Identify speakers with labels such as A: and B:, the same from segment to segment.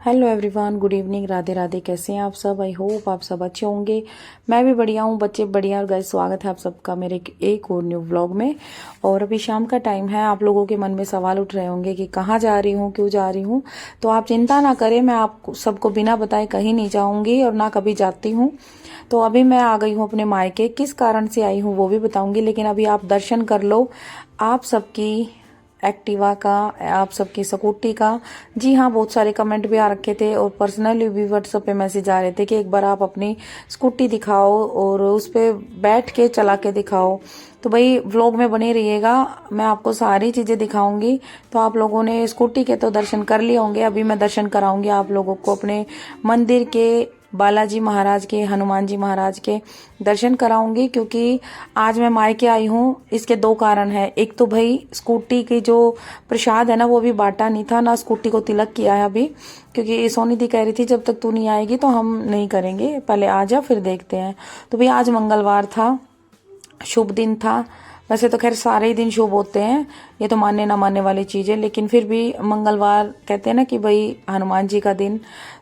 A: Hello everyone, good evening, Radhe Radhe. कैसे हैं आप सब? आई होप आप सब अच्छे होंगे। मैं भी बढ़िया हूँ, बच्चे बढ़िया। और गाइस, स्वागत है आप सबका मेरे एक और न्यू व्लॉग में। और अभी शाम का टाइम है। आप लोगों के मन में सवाल उठ रहे होंगे कि कहाँ जा रही हूँ, क्यों जा रही हूँ। तो आप चिंता ना करें, मैं आप सबको बिना बताए कहीं नहीं जाऊंगी और ना कभी जाती हूँ। तो अभी मैं आ गई हूँ अपने मायके। किस कारण से आई हूँ वो भी बताऊंगी, लेकिन अभी आप दर्शन कर लो आप सबकी एक्टिवा का, आप सबकी स्कूटी का। जी हाँ, बहुत सारे कमेंट भी आ रखे थे और पर्सनली भी व्हाट्सएप पे मैसेज आ रहे थे कि एक बार आप अपनी स्कूटी दिखाओ और उस पे बैठ के चला के दिखाओ। तो भाई व्लॉग में बने रहिएगा, मैं आपको सारी चीजें दिखाऊंगी। तो आप लोगों ने स्कूटी के तो दर्शन कर लिए होंगे, अभी मैं दर्शन कराऊंगी आप लोगों को अपने मंदिर के, बालाजी महाराज के, हनुमान जी महाराज के दर्शन कराऊंगी। क्योंकि आज मैं मायके आई हूँ, इसके दो कारण है। एक तो भाई स्कूटी की जो प्रसाद है ना, वो भी बांटा नहीं था, ना स्कूटी को तिलक किया है अभी। क्योंकि सोनी दी कह रही थी जब तक तू नहीं आएगी तो हम नहीं करेंगे, पहले आ जा फिर देखते हैं। तो भाई आज मंगलवार था, शुभ दिन था। वैसे तो खैर सारे ही दिन शुभ होते हैं, ये तो मानने ना मानने वाली चीज है, लेकिन फिर भी मंगलवार कहते हैं ना कि भाई हनुमान जी का दिन।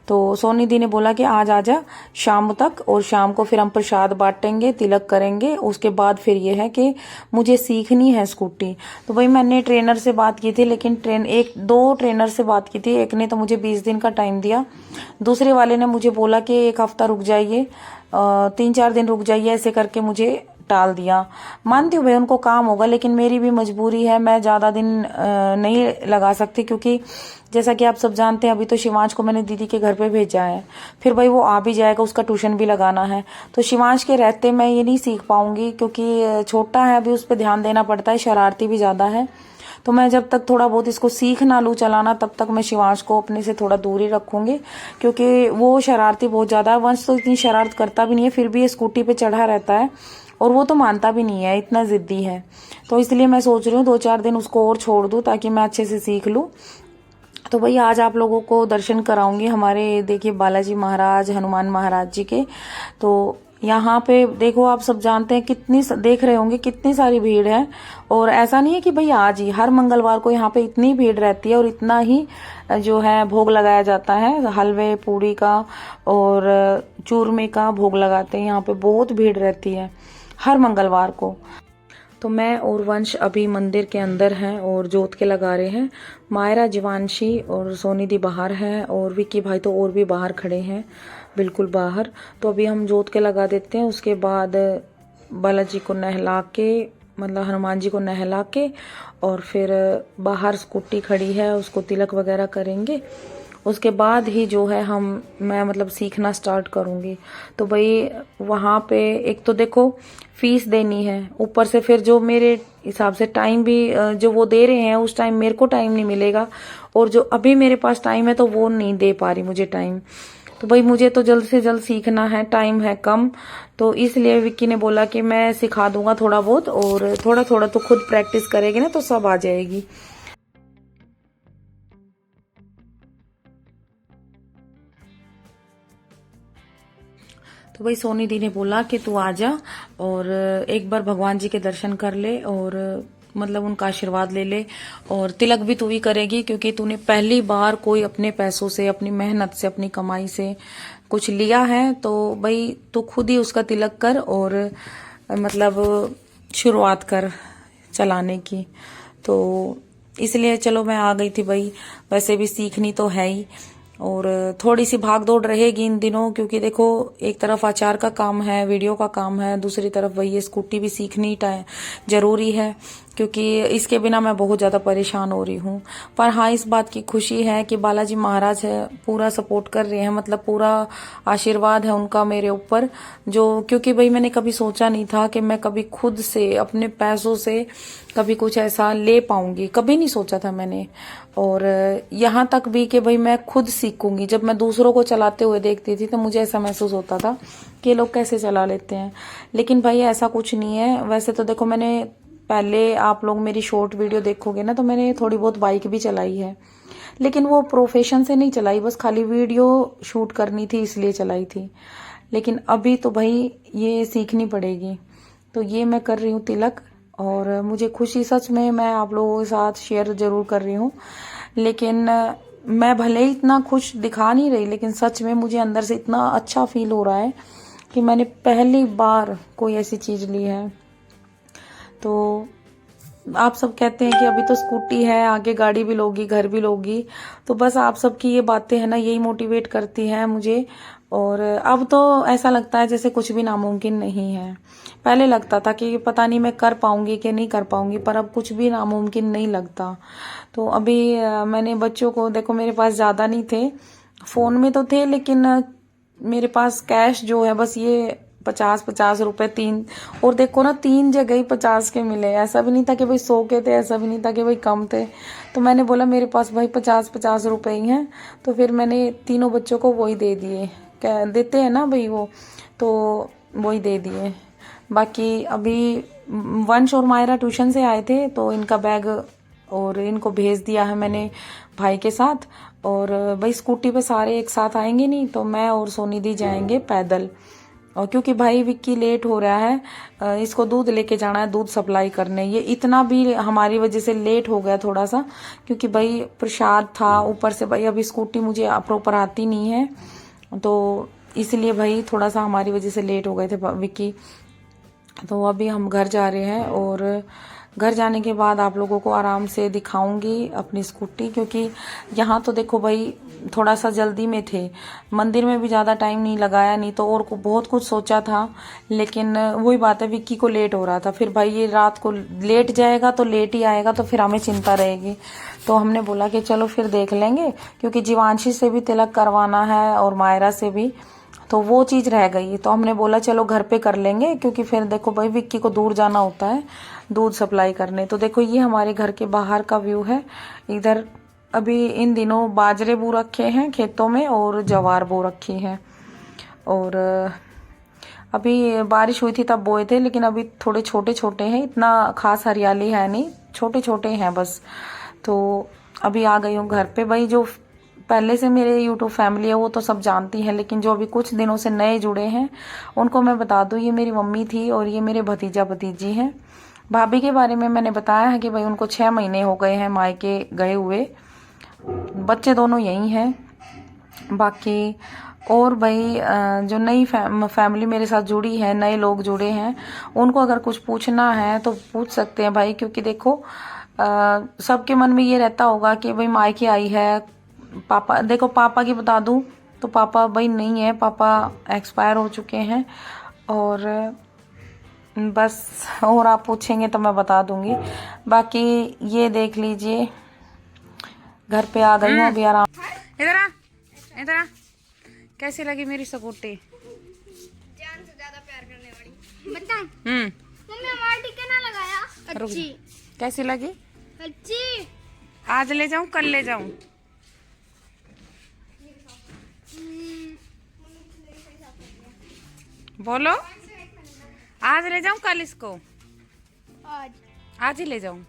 A: तो सोनी दी ने बोला कि आज आजा शाम तक, और शाम को फिर हम प्रसाद बांटेंगे, तिलक करेंगे। उसके बाद फिर ये है कि मुझे सीखनी है स्कूटी। तो भाई मैंने ट्रेनर से बात की थी, लेकिन एक दो ट्रेनर से बात की थी। एक ने तो मुझे 20 दिन का टाइम दिया, दूसरे वाले ने मुझे बोला कि एक हफ्ता रुक जाइए, 3-4 दिन रुक जाइए, ऐसे करके मुझे टाल दिया। मानती हूँ भाई उनको काम होगा, लेकिन मेरी भी मजबूरी है, मैं ज्यादा दिन नहीं लगा सकती। क्योंकि जैसा कि आप सब जानते हैं, अभी तो शिवांश को मैंने दीदी के घर पे भेजा है, फिर भाई वो आ भी जाएगा, उसका ट्यूशन भी लगाना है। तो शिवांश के रहते मैं ये नहीं सीख पाऊंगी, क्योंकि छोटा है अभी, उस पर ध्यान देना पड़ता है, शरारती भी ज्यादा है। तो मैं जब तक थोड़ा बहुत इसको सीख ना लूँ चलाना, तब तक मैं शिवांश को अपने से थोड़ा दूर ही रखूंगी। क्योंकि वो शरारती बहुत ज्यादा है। वंश तो इतनी शरारत करता भी नहीं है, फिर भी ये स्कूटी पे चढ़ा रहता है, और वो तो मानता भी नहीं है, इतना जिद्दी है। तो इसलिए मैं सोच रही हूँ 2-4 दिन उसको और छोड़ दूँ, ताकि मैं अच्छे से सीख लूँ। तो भाई आज आप लोगों को दर्शन कराऊंगी हमारे, देखिए, बालाजी महाराज, हनुमान महाराज जी के। तो यहाँ पे देखो, आप सब जानते हैं कितनी देख रहे होंगे कितनी सारी भीड़ है। और ऐसा नहीं है कि भाई आज ही, हर मंगलवार को यहाँ पे इतनी भीड़ रहती है, और इतना ही जो है भोग लगाया जाता है, हलवे पूड़ी का और चूरमे का भोग लगाते हैं। यहाँ पे बहुत भीड़ रहती है हर मंगलवार को। तो मैं और वंश अभी मंदिर के अंदर हैं और जोत के लगा रहे हैं। मायरा, जीवांशी और सोनी दी बाहर है, और विक्की भाई तो और भी बाहर खड़े हैं, बिल्कुल बाहर। तो अभी हम जोत के लगा देते हैं, उसके बाद बालाजी को नहला के, मतलब हनुमान जी को नहला के, और फिर बाहर स्कूटी खड़ी है, उसको तिलक वगैरह करेंगे। उसके बाद ही जो है मैं मतलब सीखना स्टार्ट करूंगी। तो भाई वहां पे एक तो देखो फीस देनी है, ऊपर से फिर जो मेरे हिसाब से टाइम भी जो वो दे रहे हैं, उस टाइम मेरे को टाइम नहीं मिलेगा, और जो अभी मेरे पास टाइम है तो वो नहीं दे पा रही मुझे टाइम। तो भाई मुझे तो जल्द से जल्द सीखना है, टाइम है कम। तो इसलिए विक्की ने बोला कि मैं सिखा दूंगा थोड़ा बहुत, और थोड़ा थोड़ा तो खुद प्रैक्टिस करेगी ना तो सब आ जाएगी। तो भाई सोनी दी ने बोला कि तू आजा और एक बार भगवान जी के दर्शन कर ले, और मतलब उनका आशीर्वाद ले ले, और तिलक भी तू ही करेगी, क्योंकि तूने पहली बार कोई अपने पैसों से, अपनी मेहनत से, अपनी कमाई से कुछ लिया है। तो भाई तू खुद ही उसका तिलक कर, और मतलब शुरुआत कर चलाने की। तो इसलिए चलो मैं आ गई थी भाई। वैसे भी सीखनी तो है ही, और थोड़ी सी भाग दौड़ रहेगी इन दिनों, क्योंकि देखो एक तरफ आचार का काम है, वीडियो का काम है, दूसरी तरफ वही स्कूटी भी सीखनी जरूरी है, क्योंकि इसके बिना मैं बहुत ज्यादा परेशान हो रही हूँ। पर हाँ, इस बात की खुशी है कि बालाजी महाराज है पूरा सपोर्ट कर रहे हैं, मतलब पूरा आशीर्वाद है उनका मेरे ऊपर। जो क्योंकि भाई मैंने कभी सोचा नहीं था कि मैं कभी खुद से अपने पैसों से कभी कुछ ऐसा ले पाऊंगी, कभी नहीं सोचा था मैंने। और यहाँ तक भी कि भाई मैं खुद सीखूंगी। जब मैं दूसरों को चलाते हुए देखती थी तो मुझे ऐसा महसूस होता था कि ये लोग कैसे चला लेते हैं, लेकिन भाई ऐसा कुछ नहीं है। वैसे तो देखो, मैंने पहले, आप लोग मेरी शॉर्ट वीडियो देखोगे ना, तो मैंने थोड़ी बहुत बाइक भी चलाई है, लेकिन वो प्रोफेशन से नहीं चलाई, बस खाली वीडियो शूट करनी थी इसलिए चलाई थी। लेकिन अभी तो भाई ये सीखनी पड़ेगी। तो ये मैं कर रही हूँ तिलक, और मुझे खुशी, सच में मैं आप लोगों के साथ शेयर जरूर कर रही हूँ। लेकिन मैं भले ही इतना खुश दिखा नहीं रही, लेकिन सच में मुझे अंदर से इतना अच्छा फील हो रहा है कि मैंने पहली बार कोई ऐसी चीज़ ली है। तो आप सब कहते हैं कि अभी तो स्कूटी है, आगे गाड़ी भी लोगी, घर भी लोगी, तो बस आप सबकी ये बातें हैं ना, यही मोटिवेट करती हैं मुझे। और अब तो ऐसा लगता है जैसे कुछ भी नामुमकिन नहीं है। पहले लगता था कि पता नहीं मैं कर पाऊंगी कि नहीं कर पाऊंगी, पर अब कुछ भी नामुमकिन नहीं लगता। तो अभी मैंने बच्चों को, देखो मेरे पास ज़्यादा नहीं थे, फ़ोन में तो थे, लेकिन मेरे पास कैश जो है बस ये 50-50 रुपए तीन, और देखो ना 3 जगह ही 50 के मिले। ऐसा भी नहीं था कि भाई 100 के थे, ऐसा भी नहीं था कि भाई कम थे। तो मैंने बोला मेरे पास भाई 50-50 रुपए ही हैं, तो फिर मैंने तीनों बच्चों को वही दे दिए। क्या देते हैं ना भाई वो, तो वही दे दिए। बाकी अभी वंश और मायरा ट्यूशन से आए थे, तो इनका बैग और इनको भेज दिया है मैंने भाई के साथ। और भाई स्कूटी पे सारे एक साथ आएंगे नहीं, तो मैं और सोनी दी जाएंगे पैदल। और क्योंकि भाई विक्की लेट हो रहा है, इसको दूध लेके जाना है, दूध सप्लाई करने। ये इतना भी हमारी वजह से लेट हो गया थोड़ा सा, क्योंकि भाई प्रसाद था, ऊपर से भाई अभी स्कूटी मुझे प्रॉपर आती नहीं है, तो इसलिए भाई थोड़ा सा हमारी वजह से लेट हो गए थे विक्की। तो अभी हम घर जा रहे हैं, और घर जाने के बाद आप लोगों को आराम से दिखाऊंगी अपनी स्कूटी, क्योंकि यहाँ तो देखो भाई थोड़ा सा जल्दी में थे, मंदिर में भी ज़्यादा टाइम नहीं लगाया, नहीं तो और को बहुत कुछ सोचा था, लेकिन वही बात है विक्की को लेट हो रहा था। फिर भाई ये रात को लेट जाएगा तो लेट ही आएगा, तो फिर हमें चिंता रहेगी। तो हमने बोला कि चलो फिर देख लेंगे, क्योंकि जीवांशी से भी तिलक करवाना है और मायरा से भी, तो वो चीज़ रह गई। तो हमने बोला चलो घर पे कर लेंगे, क्योंकि फिर देखो भाई विक्की को दूर जाना होता है दूध सप्लाई करने। तो देखो ये हमारे घर के बाहर का व्यू है। इधर अभी इन दिनों बाजरे बो रखे हैं खेतों में, और जवार बो रखी है। और अभी बारिश हुई थी तब बोए थे, लेकिन अभी थोड़े छोटे छोटे हैं, इतना खास हरियाली है नहीं, छोटे छोटे हैं बस। तो अभी आ गई हूँ घर पे। भाई जो पहले से मेरे यूट्यूब फैमिली है वो तो सब जानती है, लेकिन जो अभी कुछ दिनों से नए जुड़े हैं उनको मैं बता दूं, ये मेरी मम्मी थी और ये मेरे भतीजा भतीजी हैं। भाभी के बारे में मैंने बताया है कि भाई उनको 6 महीने हो गए हैं मायके गए हुए, बच्चे दोनों यही हैं। बाकी और भाई जो नई फैमिली मेरे साथ जुड़ी है, नए लोग जुड़े हैं, उनको अगर कुछ पूछना है तो पूछ सकते हैं भाई, क्योंकि देखो सबके मन में ये रहता होगा कि भाई मायके आई है। पापा, देखो पापा की बता दूं तो पापा भाई नहीं है, पापा एक्सपायर हो चुके हैं। और बस और आप पूछेंगे तो मैं बता दूंगी। बाकी ये देख लीजिए, घर पे आ गई हूँ अभी आराम। इधर आ, इधर आ। कैसी लगी मेरी स्कूटी?
B: जान से ज्यादा प्यार करने वाली। बताऊं? मम्मी हमारा टिक्का ना लगाया। अच्छी।
A: कैसी लगी?
B: अच्छी।
A: आज ले जाऊं कल ले जाऊं? बोलो, आज ले जाऊं कल इसको? आज ही ले जाऊं?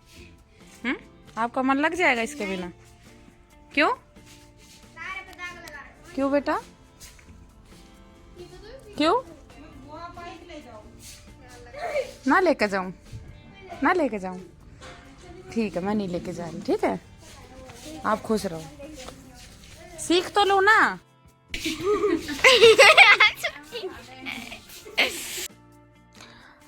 A: आपका मन लग जाएगा इसके बिना? क्यों क्यों बेटा, क्यों ना लेके जाऊं? ना लेके जाऊं? ठीक है, मैं नहीं लेके जा रही, ठीक है? आप खुश रहो, सीख तो लो ना।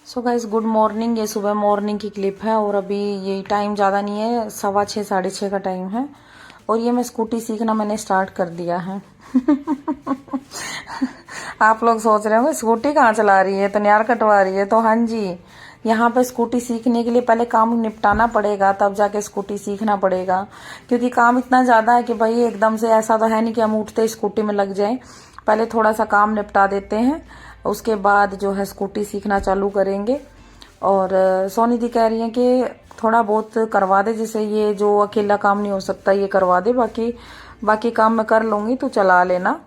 A: सो गाइस गुड मॉर्निंग, ये सुबह मॉर्निंग की क्लिप है, और अभी ये टाइम ज़्यादा नहीं है, 6:15 6:30 का टाइम है, और ये मैं स्कूटी सीखना मैंने स्टार्ट कर दिया है। आप लोग सोच रहे होंगे स्कूटी कहाँ चला रही है, तो न्यार कटवा रही है। तो हाँ जी, यहाँ पे स्कूटी सीखने के लिए पहले काम निपटाना पड़ेगा, तब जाके स्कूटी सीखना पड़ेगा, क्योंकि काम इतना ज़्यादा है कि भाई एकदम से ऐसा तो है नहीं कि हम उठते स्कूटी में लग जाए। पहले थोड़ा सा काम निपटा देते हैं, उसके बाद जो है स्कूटी सीखना चालू करेंगे। और सोनी दी कह रही है कि थोड़ा बहुत करवा दे, जैसे ये जो अकेला काम नहीं हो सकता ये करवा दे, बाकी काम मैं कर लूँगी, तो चला लेना।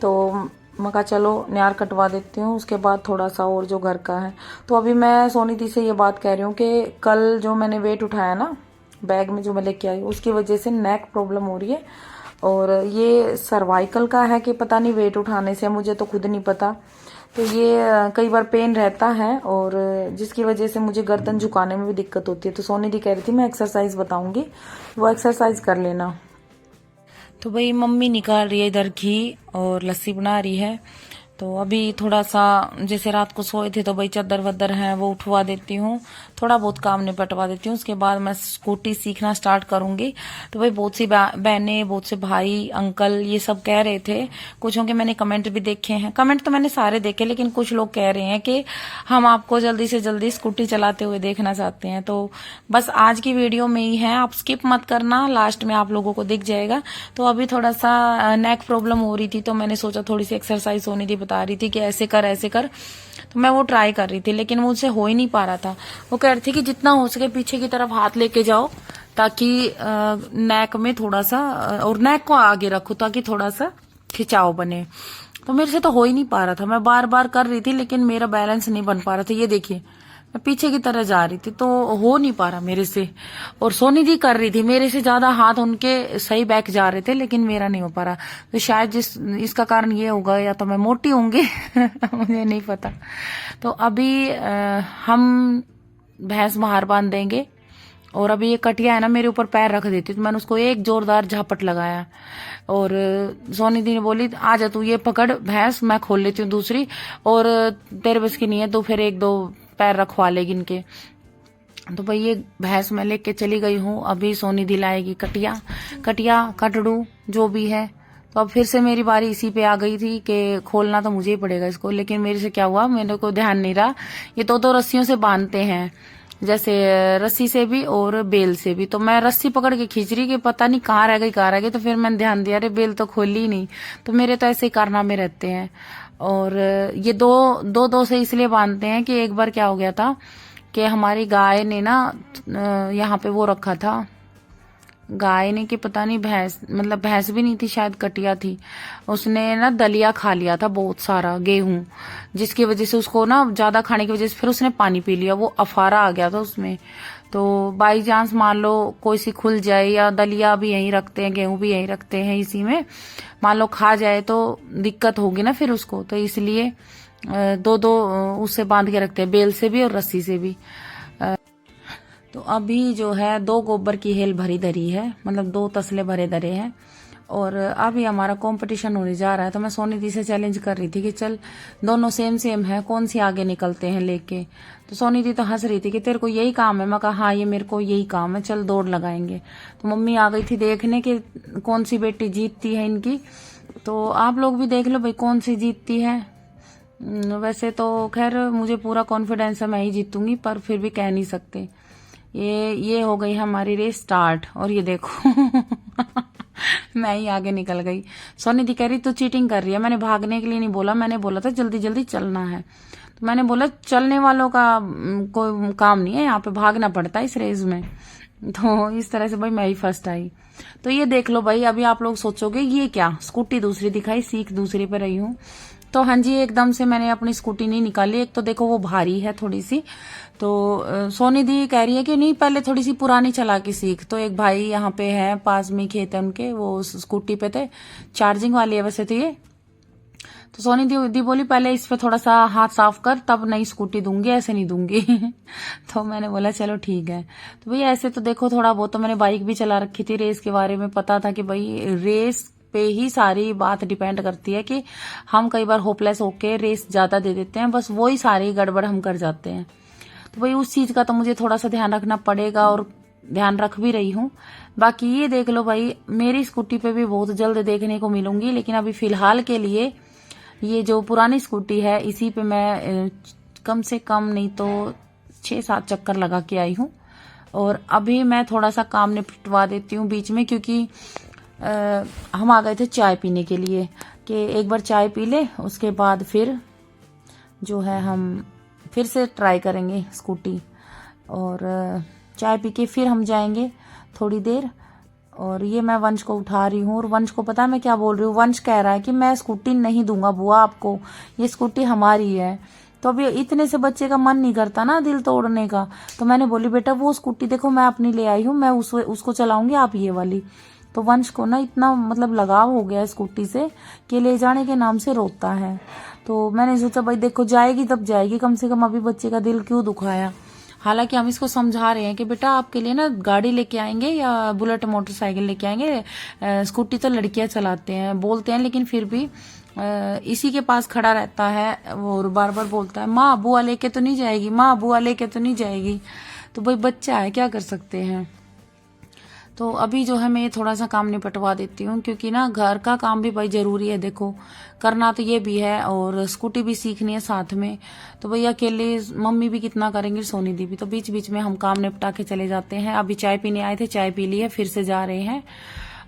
A: तो मैं कहा चलो न्यार कटवा देती हूँ, उसके बाद थोड़ा सा और जो घर का है। तो अभी मैं सोनी दी से ये बात कह रही हूँ कि कल जो मैंने वेट उठाया ना बैग में जो मैं लेके आई, उसकी वजह से नेक प्रॉब्लम हो रही है, और ये सर्वाइकल का है कि पता नहीं वेट उठाने से, मुझे तो खुद नहीं पता। तो ये कई बार पेन रहता है, और जिसकी वजह से मुझे गर्दन झुकाने में भी दिक्कत होती है। तो सोनी दी कह रही थी मैं एक्सरसाइज बताऊंगी, वो एक्सरसाइज कर लेना। तो भाई मम्मी निकाल रही है इधर घी और लस्सी बना रही है। तो अभी थोड़ा सा जैसे रात को सोए थे तो भाई चादर वदर है वो उठवा देती हूँ, थोड़ा बहुत काम निपटवा देती हूँ। उसके बाद मैं स्कूटी सीखना स्टार्ट करूंगी। तो भाई बहुत सी बहनें, बहुत से भाई, अंकल ये सब कह रहे थे, कुछों के मैंने कमेंट भी देखे हैं। कमेंट तो मैंने सारे देखे, लेकिन कुछ लोग कह रहे हैं कि हम आपको जल्दी से जल्दी स्कूटी चलाते हुए देखना चाहते हैं। तो बस आज की वीडियो में ही है, आप स्किप मत करना, लास्ट में आप लोगों को दिख जाएगा। तो अभी थोड़ा सा नेक प्रॉब्लम हो रही थी तो मैंने सोचा थोड़ी सी एक्सरसाइज होनी थी, बता रही थी कि ऐसे कर ऐसे कर। तो मैं वो ट्राई कर रही थी, लेकिन मुझसे हो ही नहीं पा रहा था। वो कह रही थी कि जितना हो सके पीछे की तरफ हाथ लेके जाओ ताकि नेक में थोड़ा सा, और नेक को आगे रखो ताकि थोड़ा सा खिंचाव बने। तो मेरे से तो हो ही नहीं पा रहा था, मैं बार बार कर रही थी लेकिन मेरा बैलेंस नहीं बन पा रहा था। ये देखिए मैं पीछे की तरह जा रही थी तो हो नहीं पा रहा मेरे से। और सोनी दी कर रही थी, मेरे से ज्यादा हाथ उनके सही बैक जा रहे थे लेकिन मेरा नहीं हो पा रहा। तो शायद इसका कारण ये होगा, या तो मैं मोटी होंगी मुझे नहीं पता। तो अभी हम भैंस बाहर बांध देंगे। और अभी ये कटिया है ना, मेरे ऊपर पैर रख देती तो मैंने उसको एक जोरदार झापट लगाया। और सोनी दी ने बोली आ जा तू ये पकड़ भैंस, मैं खोल लेती हूँ दूसरी, और तेरे बस की नहीं है तो फिर एक दो पैर रखवा लेगी इनके। तो भाई ये भैंस मैं लेके चली गई हूँ। अभी सोनी दी लाएगी कटिया कटड़ू जो भी है। तो अब फिर से मेरी बारी इसी पे आ गई थी कि खोलना तो मुझे ही पड़ेगा इसको। लेकिन मेरे से क्या हुआ, मेरे को ध्यान नहीं रहा। ये दो रस्सियों से बांधते हैं, जैसे रस्सी से भी और बेल से भी। तो मैं रस्सी पकड़ के खींच रही कि पता नहीं कहाँ रह गई। तो फिर मैंने ध्यान दिया, अरे बेल तो खोली ही नहीं। तो मेरे तो ऐसे ही कारनामे रहते हैं। और ये दो से इसलिए बांधते हैं कि एक बार क्या हो गया था कि हमारी गाय ने ना यहाँ पे वो रखा था, गाय ने कि पता नहीं भैंस, मतलब भैंस भी नहीं थी शायद कटिया थी, उसने ना दलिया खा लिया था बहुत सारा गेहूं, जिसकी वजह से उसको ना ज्यादा खाने की वजह से फिर उसने पानी पी लिया, वो अफारा आ गया था उसमें। तो बाई चांस मान लो कोई सी खुल जाए, या दलिया भी यहीं रखते हैं, गेहूं भी यहीं रखते हैं इसी में, मान लो खा जाए तो दिक्कत होगी ना फिर उसको। तो इसलिए दो उससे बांध के रखते हैं, बेल से भी और रस्सी से भी। तो अभी जो है 2 गोबर की हेल भरी धरी है, मतलब 2 तसले भरे धरे हैं। और अभी हमारा कंपटीशन होने जा रहा है। तो मैं सोनी दी से चैलेंज कर रही थी कि चल दोनों सेम है, कौन सी आगे निकलते हैं लेके। तो सोनी दी तो हंस रही थी कि तेरे को यही काम है। मैं कहा हाँ ये मेरे को यही काम है, चल दौड़ लगाएंगे। तो मम्मी आ गई थी देखने कि कौन सी बेटी जीतती है इनकी। तो आप लोग भी देख लो भाई कौन सी जीतती है। वैसे तो खैर मुझे पूरा कॉन्फिडेंस है मैं ही जीतूंगी, पर फिर भी कह नहीं सकते। ये हो गई हमारी रेस स्टार्ट। और ये देखो मैं ही आगे निकल गई। सोनी दी कह रही तू चीटिंग कर रही है। मैंने भागने के लिए नहीं बोला, मैंने बोला था जल्दी जल्दी चलना है। तो मैंने बोला चलने वालों का कोई काम नहीं है, यहाँ पे भागना पड़ता है इस रेस में। तो इस तरह से भाई मैं ही फर्स्ट आई। तो ये देख लो भाई, अभी आप लोग सोचोगे ये क्या, स्कूटी दूसरी दिखाई, सीख दूसरी पे रही हूँ। तो हाँ जी, एकदम से मैंने अपनी स्कूटी नहीं निकाली। एक तो देखो वो भारी है थोड़ी सी। तो सोनी दी कह रही है कि नहीं पहले थोड़ी सी पुरानी चला के सीख। तो एक भाई यहाँ पे है, पास में खेत है उनके, वो स्कूटी पे थे, चार्जिंग वाली है वैसे तो ये। तो सोनी दी बोली पहले इस पे थोड़ा सा हाथ साफ कर तब नई स्कूटी दूंगी, ऐसे नहीं दूंगी तो मैंने बोला चलो ठीक है। तो भाई ऐसे तो देखो थोड़ा बहुत तो मैंने बाइक भी चला रखी थी, रेस के बारे में पता था कि भाई रेस पे ही सारी बात डिपेंड करती है कि हम कई बार होपलेस होके रेस ज्यादा दे देते हैं, बस वही सारी गड़बड़ हम कर जाते हैं। तो भाई उस चीज का तो मुझे थोड़ा सा ध्यान रखना पड़ेगा और ध्यान रख भी रही हूँ। बाकी ये देख लो भाई, मेरी स्कूटी पे भी बहुत जल्द देखने को मिलूंगी, लेकिन अभी फिलहाल के लिए ये जो पुरानी स्कूटी है इसी पे मैं कम से कम नहीं तो 6-7 चक्कर लगा के आई हूँ। और अभी मैं थोड़ा सा काम निपटवा देती हूँ बीच में, क्योंकि हम आ गए थे चाय पीने के लिए कि एक बार चाय पी ले, उसके बाद फिर जो है हम फिर से ट्राई करेंगे स्कूटी। और चाय पी के फिर हम जाएंगे थोड़ी देर। और ये मैं वंश को उठा रही हूँ, और वंश को पता है मैं क्या बोल रही हूँ। वंश कह रहा है कि मैं स्कूटी नहीं दूंगा बुआ आपको, ये स्कूटी हमारी है। तो अभी इतने से बच्चे का मन नहीं करता ना दिल तोड़ने का। तो मैंने बोली बेटा वो स्कूटी देखो मैं अपनी ले आई हूँ, मैं उसको चलाऊंगी, आप ये वाली। तो वंश को ना इतना मतलब लगाव हो गया स्कूटी से कि ले जाने के नाम से रोता है। तो मैंने सोचा भाई देखो जाएगी तब जाएगी, कम से कम अभी बच्चे का दिल क्यों दुखाया। हालांकि हम इसको समझा रहे हैं कि बेटा आपके लिए ना गाड़ी लेके आएंगे या बुलेट मोटरसाइकिल लेके आएंगे, स्कूटी तो लड़कियां चलाते हैं बोलते हैं, लेकिन फिर भी इसी के पास खड़ा रहता है और बार बार बोलता है माँ बुआ लेके तो नहीं जाएगी, माँ बुआ लेके तो नहीं जाएगी। तो भाई बच्चा है, क्या कर सकते हैं। तो अभी जो है मैं ये थोड़ा सा काम निपटवा देती हूँ, क्योंकि ना घर का काम भी भाई जरूरी है, देखो करना तो ये भी है और स्कूटी भी सीखनी है साथ में। तो भैया अकेले मम्मी भी कितना करेंगी, सोनी दी भी, तो बीच बीच में हम काम निपटा के चले जाते हैं। अभी चाय पीने आए थे, चाय पी ली है, फिर से जा रहे हैं।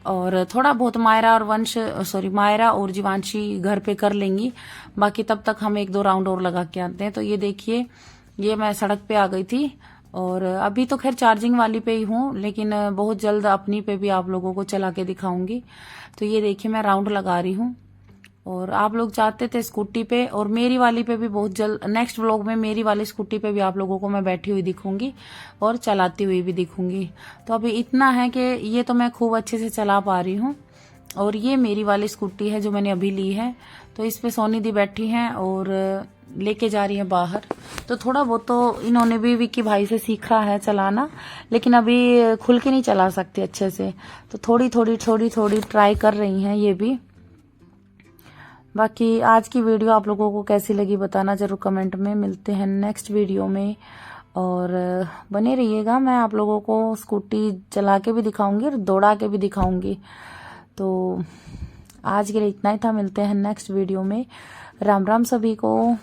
A: और थोड़ा बहुत मायरा और जीवांशी घर पे कर लेंगी, बाकी तब तक हम 1-2 राउंड और लगा के आते हैं। तो ये देखिए, ये मैं सड़क पे आ गई थी और अभी तो खैर चार्जिंग वाली पे ही हूँ, लेकिन बहुत जल्द अपनी पे भी आप लोगों को चला के दिखाऊंगी। तो ये देखिए मैं राउंड लगा रही हूँ और आप लोग चाहते थे स्कूटी पे, और मेरी वाली पे भी बहुत जल्द नेक्स्ट व्लॉग में मेरी वाली स्कूटी पे भी आप लोगों को मैं बैठी हुई दिखूंगी और चलाती हुई भी दिखूंगी। तो अभी इतना है कि ये तो मैं खूब अच्छे से चला पा रही हूँ, और ये मेरी वाली स्कूटी है जो मैंने अभी ली है। तो इस पे सोनी दी बैठी हैं और लेके जा रही है बाहर। तो थोड़ा बहुत तो इन्होंने भी विक्की भाई से सीखा है चलाना, लेकिन अभी खुल के नहीं चला सकते अच्छे से, तो थोड़ी थोड़ी ट्राई कर रही हैं ये भी। बाकी आज की वीडियो आप लोगों को कैसी लगी बताना जरूर कमेंट में। मिलते हैं नेक्स्ट वीडियो में और बने रहिएगा। मैं आप लोगों को स्कूटी चला के भी दिखाऊंगी और दौड़ा के भी दिखाऊंगी। तो आज के लिए इतना ही था, मिलते हैं नेक्स्ट वीडियो में। राम राम सभी को।